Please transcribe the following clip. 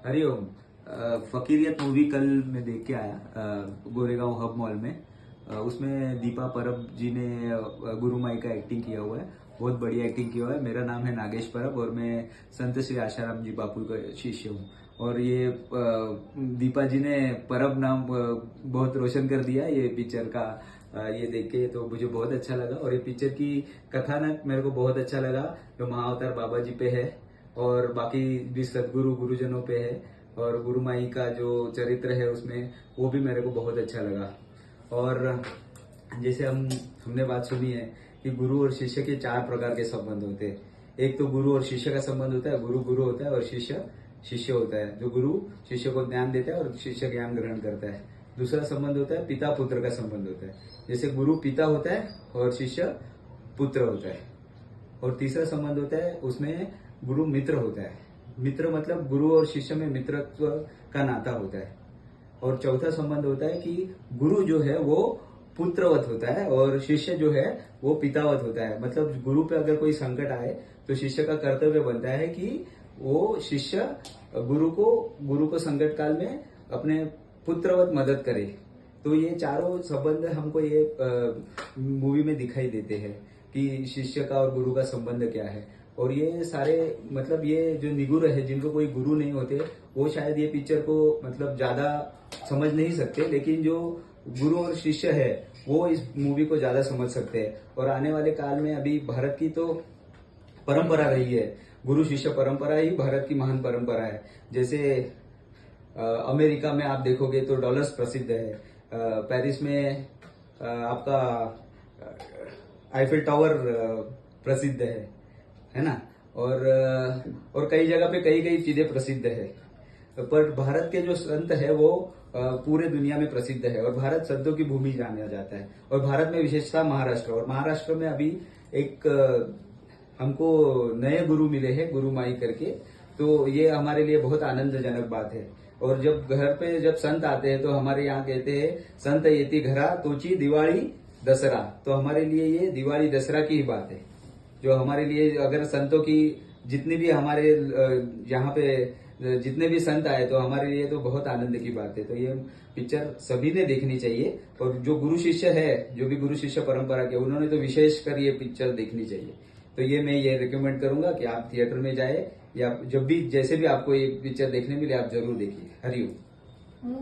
Hariom. फकीरियत movie कल मैं देख के आया गोरेगांव हब मॉल में। उसमें दीपा परब जी ने गुरु माई का एक्टिंग किया हुआ है। बहुत बढ़िया एक्टिंग किया हुआ है। मेरा नाम है नागेश परब और मैं संत श्री आशाराम जी बापू का शिष्य हूँ। और ये दीपा जी ने परब नाम बहुत रोशन कर दिया ये पिक्चर का। ये देख के तो मुझे बहुत अच्छा लगा और ये पिक्चर की कथानक मेरे को बहुत अच्छा लगा, जो महाअवतार बाबा जी पे है और बाकी भी सदगुरु गुरुजनों पे है। और गुरु माई का जो चरित्र है उसमें वो भी मेरे को बहुत अच्छा लगा। और जैसे हमने बात सुनी है कि गुरु और शिष्य के 4 प्रकार के संबंध होते हैं। एक तो गुरु और शिष्य का संबंध होता है, गुरु गुरु होता है और शिष्य शिष्य होता है। जो गुरु शिष्य को ज्ञान देता है और शिष्य ज्ञान ग्रहण करता है। दूसरा संबंध होता है पिता पुत्र का संबंध होता है, जैसे गुरु पिता होता है और शिष्य पुत्र होता है। और तीसरा संबंध होता है उसमें गुरु मित्र होता है। मित्र मतलब गुरु और शिष्य में मित्रत्व का नाता होता है। और चौथा संबंध होता है कि गुरु जो है वो पुत्रवत होता है और शिष्य जो है वो पितावत होता है। मतलब गुरु पे अगर कोई संकट आए तो शिष्य का कर्तव्य बनता है कि वो शिष्य गुरु को संकट काल में अपने पुत्रवत मदद करे। तो ये चारों संबंध हमको ये मूवी में दिखाई देते हैं कि शिष्य का और गुरु का संबंध क्या है। और ये सारे मतलब ये जो निगुर है जिनको कोई गुरु नहीं होते वो शायद ये पिक्चर को मतलब ज्यादा समझ नहीं सकते, लेकिन जो गुरु और शिष्य है वो इस मूवी को ज्यादा समझ सकते हैं। और आने वाले काल में अभी भारत की तो परंपरा रही है, गुरु शिष्य परंपरा ही भारत की महान परंपरा है। जैसे अमेरिका में आप देखोगे तो डॉलर्स प्रसिद्ध है। पेरिस में आपका आईफिल टावर प्रसिद्ध है ना। और कई जगह पे कई कई चीजें प्रसिद्ध है। पर भारत के जो संत है वो पूरे दुनिया में प्रसिद्ध है और भारत संतों की भूमि जाना जाता है। और भारत में विशेषता महाराष्ट्र, और महाराष्ट्र में अभी एक हमको नए गुरु मिले हैं गुरु माई करके। तो ये हमारे लिए बहुत आनंदजनक बात है। और जब घर पे जब संत आते हैं तो हमारे यहाँ कहते हैं संत येती घरा तोची दिवाली दसरा। तो हमारे लिए ये दिवाली दसरा की ही बात है। जो हमारे लिए अगर संतों की जितनी भी हमारे यहाँ पे जितने भी संत आए तो हमारे लिए तो बहुत आनंद की बात है। तो ये पिक्चर सभी ने देखनी चाहिए। और जो गुरु शिष्य है, जो भी गुरु शिष्य परंपरा के, उन्होंने तो विशेषकर ये पिक्चर देखनी चाहिए। तो ये मैं ये रिकमेंड करूंगा कि आप थिएटर में जाए या जब भी जैसे भी आपको ये पिक्चर देखने मिले आप जरूर देखिए। हरिओम।